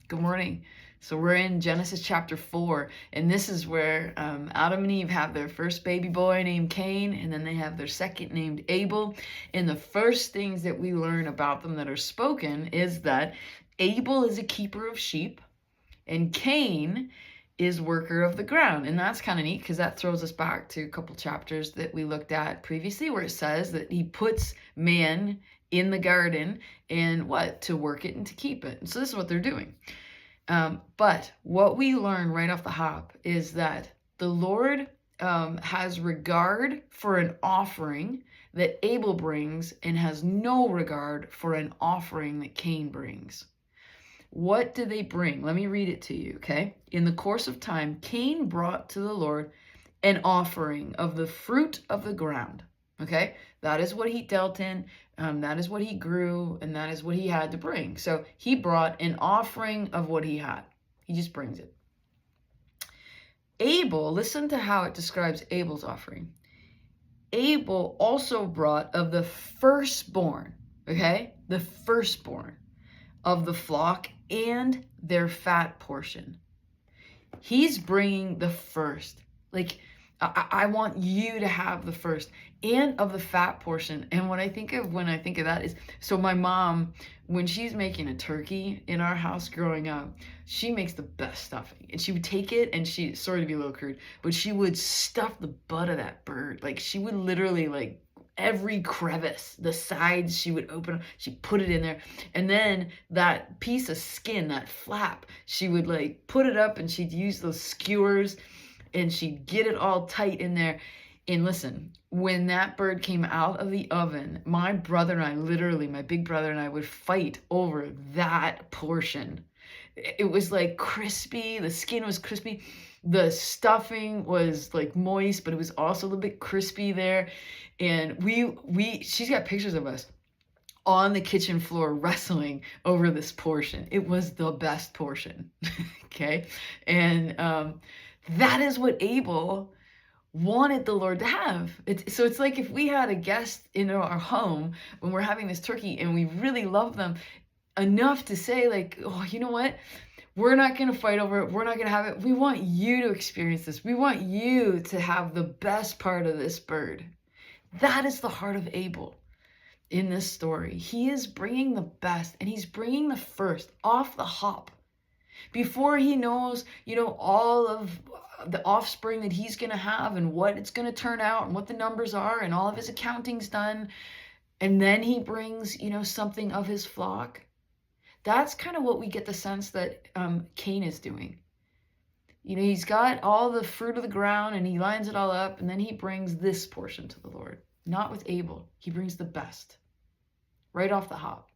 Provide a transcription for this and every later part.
Good morning. So we're in Genesis chapter 4, and this is where Adam and Eve have their first baby boy named Cain, and then they have their second named Abel. And the first things that we learn about them that are spoken is that Abel is a keeper of sheep, and Cain is worker of the ground. And that's kind of neat because that throws us back to a couple chapters that we looked at previously where it says that he puts man in the garden and what? To work it and to keep it. And so this is what they're doing. But what we learn right off the hop is that the Lord has regard for an offering that Abel brings and has no regard for an offering that Cain brings. What do they bring? Let me read it to you, okay? In the course of time, Cain brought to the Lord an offering of the fruit of the ground, okay? That is what he dealt in, that is what he grew, and that is what he had to bring. So he brought an offering of what he had. He just brings it. Abel, listen to how it describes Abel's offering. Abel also brought of the firstborn, okay? The firstborn of the flock and their fat portion. He's bringing the first. Like, I want you to have the first and of the fat portion. And what I think of when I think of that is, so my mom, when she's making a turkey in our house growing up, she makes the best stuffing. And she would take it and she, sorry to be a little crude, but she would stuff the butt of that bird. Like she would literally like every crevice, the sides she would open, she put it in there. And then that piece of skin, that flap, she would like put it up and she'd use those skewers and she'd get it all tight in there. And listen, when that bird came out of the oven, my brother and I, literally, my big brother and I would fight over that portion. It was like crispy, the skin was crispy, the stuffing was like moist, but it was also a little bit crispy there. And she's got pictures of us on the kitchen floor wrestling over this portion. It was the best portion. Okay. And that is what Abel wanted the Lord to have. So it's like if we had a guest in our home when we're having this turkey and we really love them enough to say like, oh, you know what? We're not going to fight over it. We're not going to have it. We want you to experience this. We want you to have the best part of this bird. That is the heart of Abel in this story. He is bringing the best and he's bringing the first off the hop. Before he knows, all of the offspring that he's going to have and what it's going to turn out and what the numbers are and all of his accounting's done. And then he brings, something of his flock. That's kind of what we get the sense that Cain is doing. He's got all the fruit of the ground and he lines it all up and then he brings this portion to the Lord. Not with Abel. He brings the best right off the hop.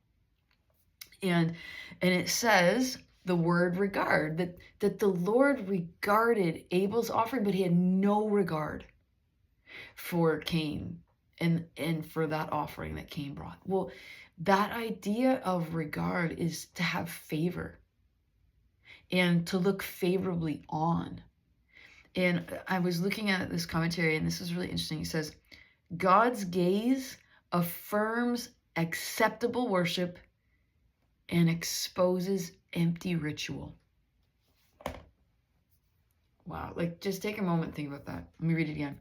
And it says the word regard, that the Lord regarded Abel's offering, but he had no regard for Cain and for that offering that Cain brought. Well, that idea of regard is to have favor and to look favorably on. And I was looking at this commentary, and this is really interesting. It says, God's gaze affirms acceptable worship and exposes empty ritual. Wow, like just take a moment and think about that. Let me read it again.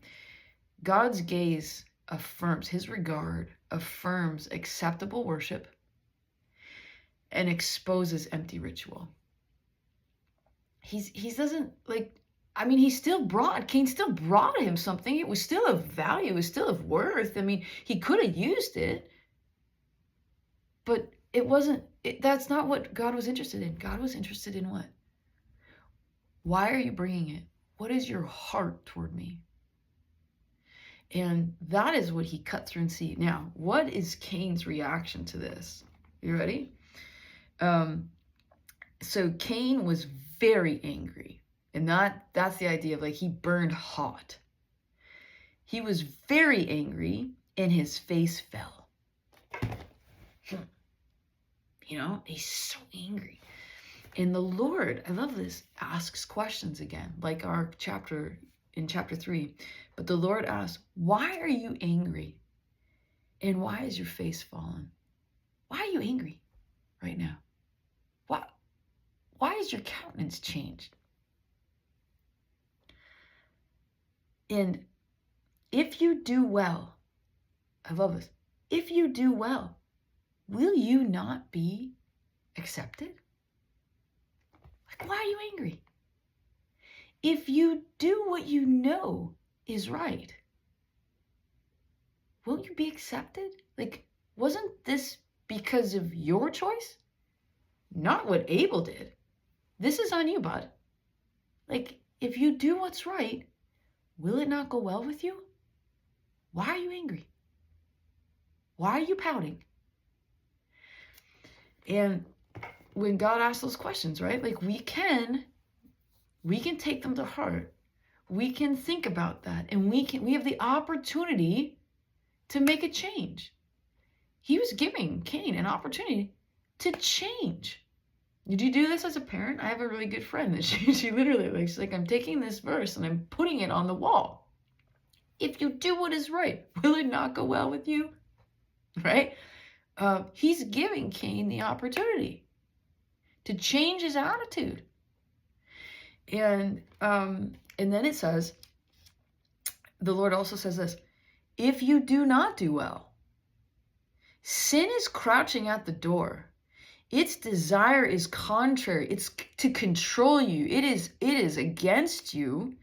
God's gaze affirms, his regard affirms acceptable worship and exposes empty ritual. He doesn't he still brought, Cain still brought him something. It was still of value, it was still of worth. He could have used it, but that's not what God was interested in. God was interested in what? Why are you bringing it? What is your heart toward me? And that is what he cut through and see. Now, what is Cain's reaction to this? You ready? So Cain was very angry. And that's the idea of he burned hot. He was very angry and his face fell. He's so angry. And the Lord, I love this, asks questions again, like our chapter in chapter 3. But the Lord asks, why are you angry? And why is your face fallen? Why are you angry right now? has your countenance changed? And if you do well, I love this. If you do well, will you not be accepted? Like, why are you angry? If you do what you know is right, won't you be accepted? Like, wasn't this because of your choice? Not what Abel did. This is on you, bud. Like, if you do what's right, will it not go well with you? Why are you angry? Why are you pouting? And when God asks those questions, right? Like, we can take them to heart. We can think about that, and we have the opportunity to make a change. He was giving Cain an opportunity to change. Did you do this as a parent? I have a really good friend that she literally, like, she's like, I'm taking this verse and I'm putting it on the wall. If you do what is right, will it not go well with you? Right? He's giving Cain the opportunity to change his attitude. And then it says, the Lord also says this, if you do not do well, sin is crouching at the door. Its desire is contrary. It's to control you. It is against you.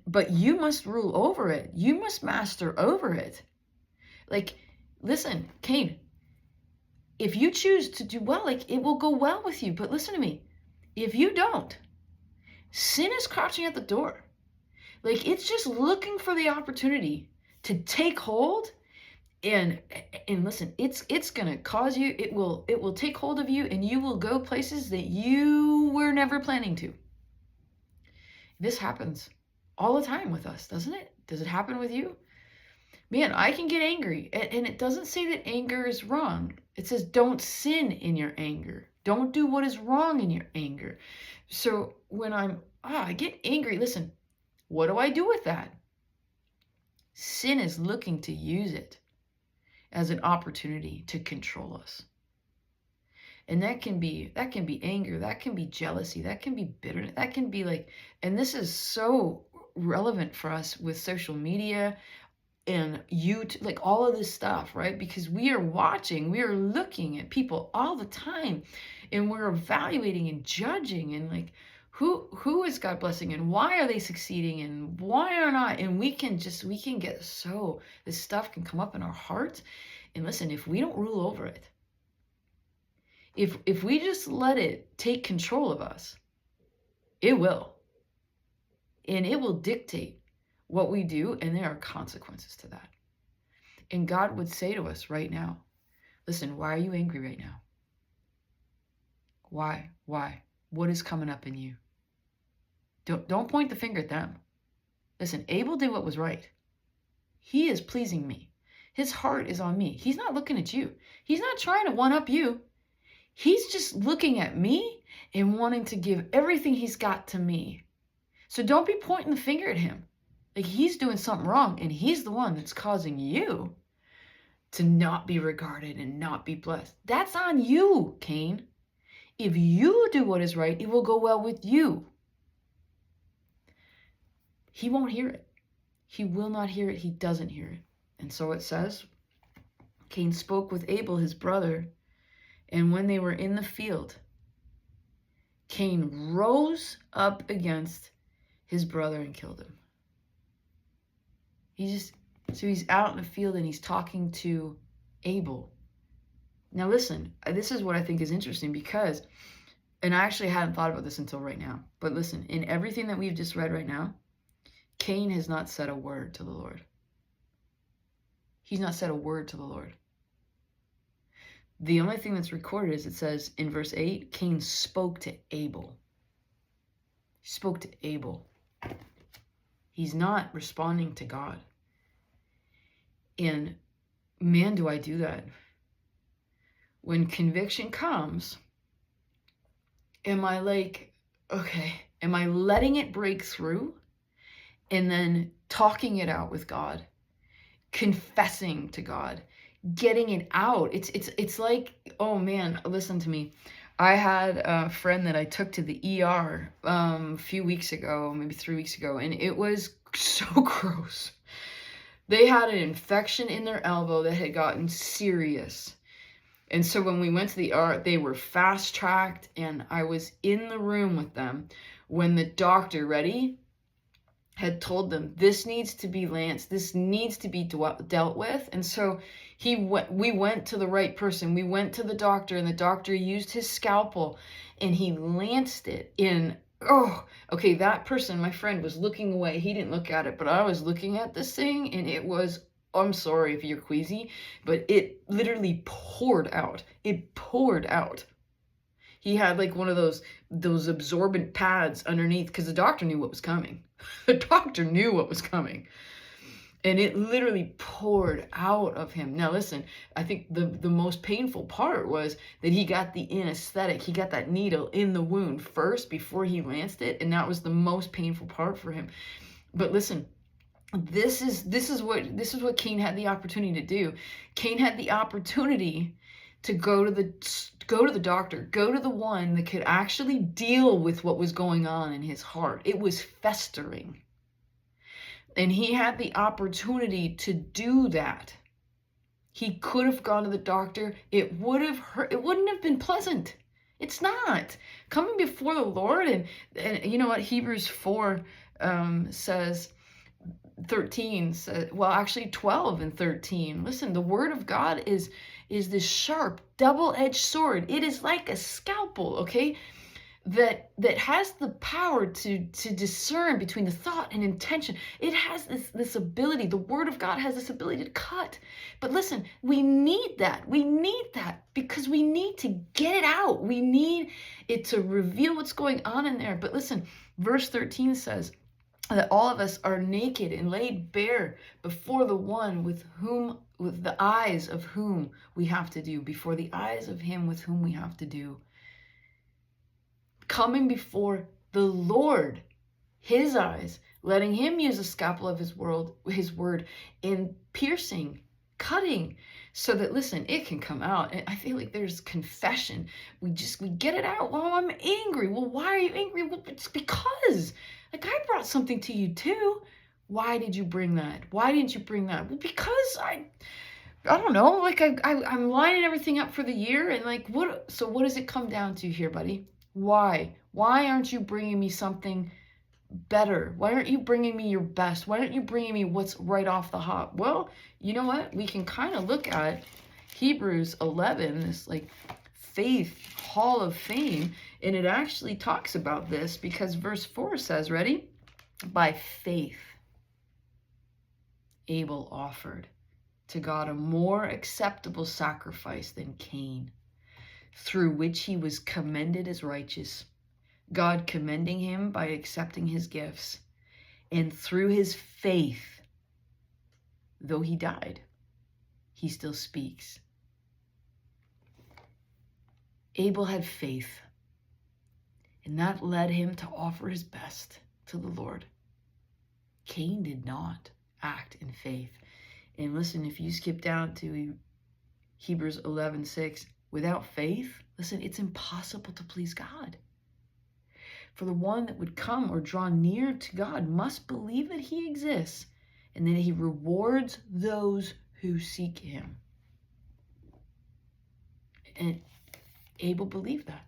But you must rule over it. You must master over it. Like, listen, Cain, if you choose to do well, like, it will go well with you. But listen to me. If you don't, sin is crouching at the door. Like, it's just looking for the opportunity to take hold. And listen, it's gonna cause you, it will take hold of you, and you will go places that you were never planning to. This happens all the time with us, doesn't it? Does it happen with you? Man, I can get angry, and it doesn't say that anger is wrong. It says don't sin in your anger. Don't do what is wrong in your anger. So when I get angry, listen, what do I do with that? Sin is looking to use it as an opportunity to control us. And that can be anger, that can be jealousy, that can be bitterness, that can be like, and this is so relevant for us with social media and like all of this stuff, right? Because we are watching, we are looking at people all the time, and we're evaluating and judging, and like, who is God blessing, and why are they succeeding, and why are not? And we can get so, this stuff can come up in our hearts. And listen, if we don't rule over it, if we just let it take control of us, it will. And it will dictate what we do, and there are consequences to that. And God would say to us right now, listen, why are you angry right now? Why? What is coming up in you? Don't point the finger at them. Listen, Abel did what was right. He is pleasing me. His heart is on me. He's not looking at you. He's not trying to one-up you. He's just looking at me and wanting to give everything he's got to me. So don't be pointing the finger at him. Like, he's doing something wrong, and he's the one that's causing you to not be regarded and not be blessed. That's on you, Cain. If you do what is right, it will go well with you. He won't hear it. He will not hear it. He doesn't hear it. And so it says, Cain spoke with Abel, his brother, and when they were in the field, Cain rose up against his brother and killed him. So he's out in the field and he's talking to Abel. Now listen, this is what I think is interesting, because, and I actually hadn't thought about this until right now, but listen, in everything that we've just read right now, Cain has not said a word to the Lord. He's not said a word to the Lord. The only thing that's recorded is it says in verse 8, Cain spoke to Abel. He spoke to Abel. He's not responding to God. And man, do I do that. When conviction comes, am I like, okay, am I letting it break through and then talking it out with God, confessing to God, getting it out? It's like, oh man, listen to me. I had a friend that I took to the ER a few weeks ago, maybe 3 weeks ago, and it was so gross. They had an infection in their elbow that had gotten serious. And so when we went to the ER, they were fast tracked, and I was in the room with them when the doctor, ready, had told them this needs to be lanced, this needs to be dealt with. And so we went to the right person. We went to the doctor, and the doctor used his scalpel and he lanced it in. Oh, okay, that person, my friend, was looking away. He didn't look at it, but I was looking at this thing, and it was, I'm sorry if you're queasy, but it literally poured out. It poured out. He had like one of those absorbent pads underneath, because the doctor knew what was coming. The doctor knew what was coming. And it literally poured out of him. Now listen, I think the most painful part was that he got the anesthetic. He got that needle in the wound first before he lanced it, and that was the most painful part for him. But listen, this is what Cain had the opportunity to do. Cain had the opportunity to go to the doctor, go to the one that could actually deal with what was going on in his heart. It was festering. And he had the opportunity to do that. He could have gone to the doctor. It would have hurt. It wouldn't have been pleasant. It's not. Coming before the Lord, and you know what Hebrews 4 says, 13 says, well, actually 12 and 13. Listen, the word of God is this sharp, double-edged sword. It is like a scalpel, okay? That has the power to discern between the thought and intention. It has this ability. The word of God has this ability to cut. But listen, we need that. We need that because we need to get it out. We need it to reveal what's going on in there. But listen, verse 13 says that all of us are naked and laid bare before the one with the eyes of whom we have to do, before the eyes of him with whom we have to do. Coming before the Lord, his eyes, letting him use the scalpel of his word in piercing, cutting, so that, listen, it can come out. And I feel like there's confession. We get it out. Well, I'm angry. Well, why are you angry? Well, it's because, like, I brought something to you too. Why did you bring that? Why didn't you bring that? Well, because I don't know, like I'm lining everything up for the year, and like, so what does it come down to here, buddy? Why aren't you bringing me something better? Why aren't you bringing me your best? Why aren't you bringing me what's right off the hop? Well, you know what? We can kind of look at Hebrews 11, this like faith hall of fame, and it actually talks about this because verse 4 says, ready? By faith, Abel offered to God a more acceptable sacrifice than Cain, through which he was commended as righteous, God commending him by accepting his gifts. And through his faith, though he died, he still speaks. Abel had faith, and that led him to offer his best to the Lord. Cain did not act in faith. And listen, if you skip down to Hebrews 11:6, without faith, listen, it's impossible to please God. For the one that would come or draw near to God must believe that he exists and that he rewards those who seek him. And Abel believed that.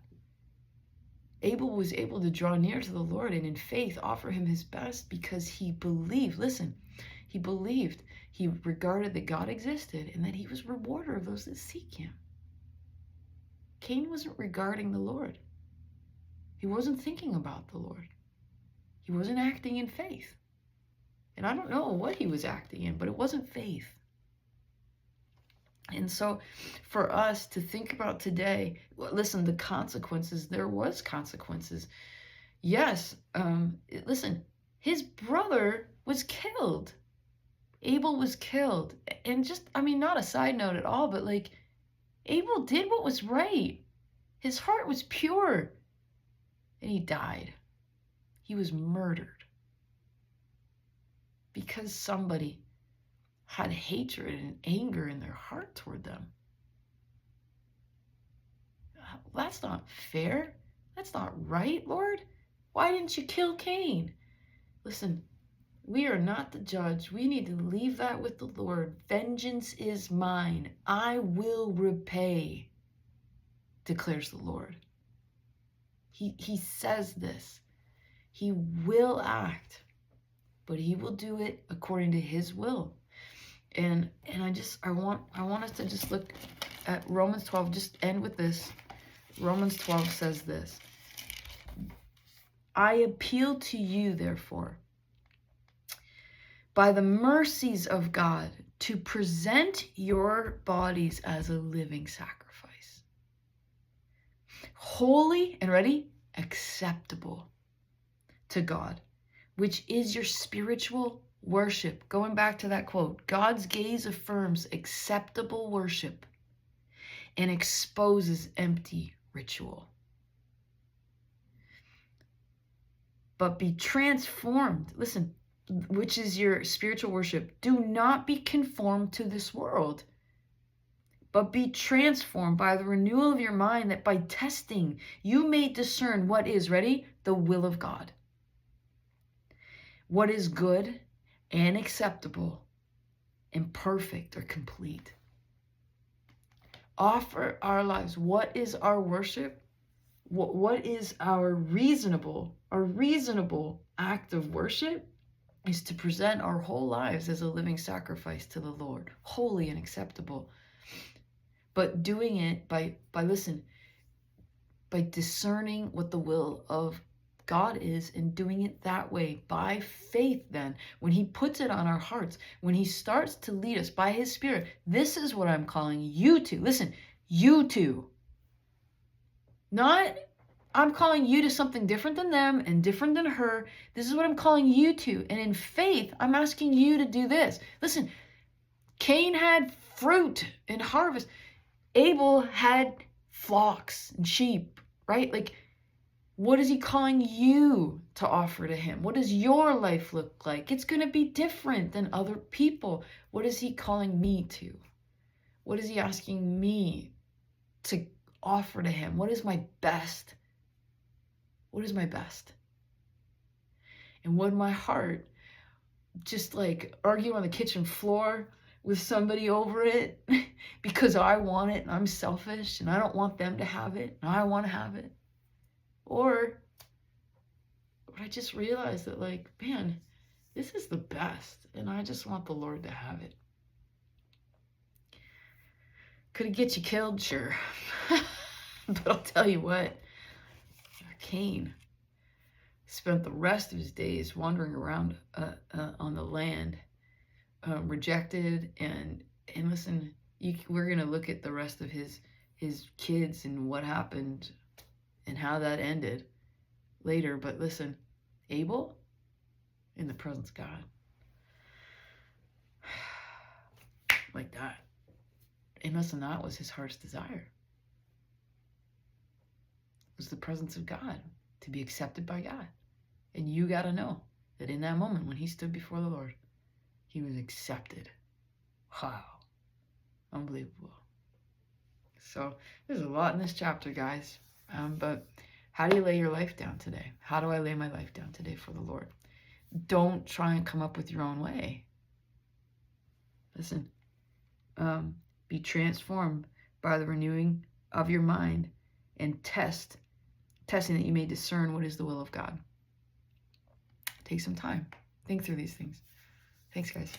Abel was able to draw near to the Lord and in faith offer him his best because he believed. Listen, he believed. He regarded that God existed and that he was rewarder of those that seek him. Cain wasn't regarding the Lord. He wasn't thinking about the Lord. He wasn't acting in faith. And I don't know what he was acting in, but it wasn't faith. And so for us to think about today, listen, the consequences, there was consequences. Yes, listen, his brother was killed. Abel was killed. And just, not a side note at all, but like, Abel did what was right. His heart was pure. And he died. He was murdered. Because somebody had hatred and anger in their heart toward them. that's not fair. That's not right, Lord. Why didn't you kill Cain? Listen, we are not the judge. We need to leave that with the Lord. Vengeance is mine. I will repay, declares the Lord. He says this. He will act, but he will do it according to his will. And I want us to just look at Romans 12, just end with this. Romans 12 says this. I appeal to you, therefore, by the mercies of God, to present your bodies as a living sacrifice. Holy, and ready? Acceptable to God, which is your spiritual worship. Going back to that quote, God's gaze affirms acceptable worship and exposes empty ritual. But be transformed. Listen, which is your spiritual worship. Do not be conformed to this world, but be transformed by the renewal of your mind, that by testing you may discern what is, ready? The will of God. What is good and acceptable and perfect or complete. Offer our lives. What is our worship? What is our reasonable act of worship? Is to present our whole lives as a living sacrifice to the Lord, holy and acceptable. But doing it by discerning what the will of God is and doing it that way by faith. Then when he puts it on our hearts, when he starts to lead us by his Spirit, this is what I'm calling you to. Listen, you to. Not I'm calling you to something different than them and different than her. This is what I'm calling you to. And in faith, I'm asking you to do this. Listen, Cain had fruit and harvest. Abel had flocks and sheep, right? Like, what is he calling you to offer to him? What does your life look like? It's going to be different than other people. What is he calling me to? What is he asking me to offer to him? What is my best? What is my best? And would my heart just like argue on the kitchen floor with somebody over it because I want it and I'm selfish and I don't want them to have it and I want to have it? Or would I just realize that, like, man, this is the best and I just want the Lord to have it? Could it get you killed? Sure. But I'll tell you what, Cain spent the rest of his days wandering around on the land, rejected, and listen, we're going to look at the rest of his kids and what happened and how that ended later. But listen, Abel, in the presence of God, like that. And listen, that was his heart's desire. It was the presence of God, to be accepted by God. And you got to know that in that moment when he stood before the Lord, he was accepted. Wow. Unbelievable. So there's a lot in this chapter, guys. But how do you lay your life down today? How do I lay my life down today for the Lord? Don't try and come up with your own way. Listen, be transformed by the renewing of your mind and testing that you may discern what is the will of God. Take some time. Think through these things. Thanks, guys.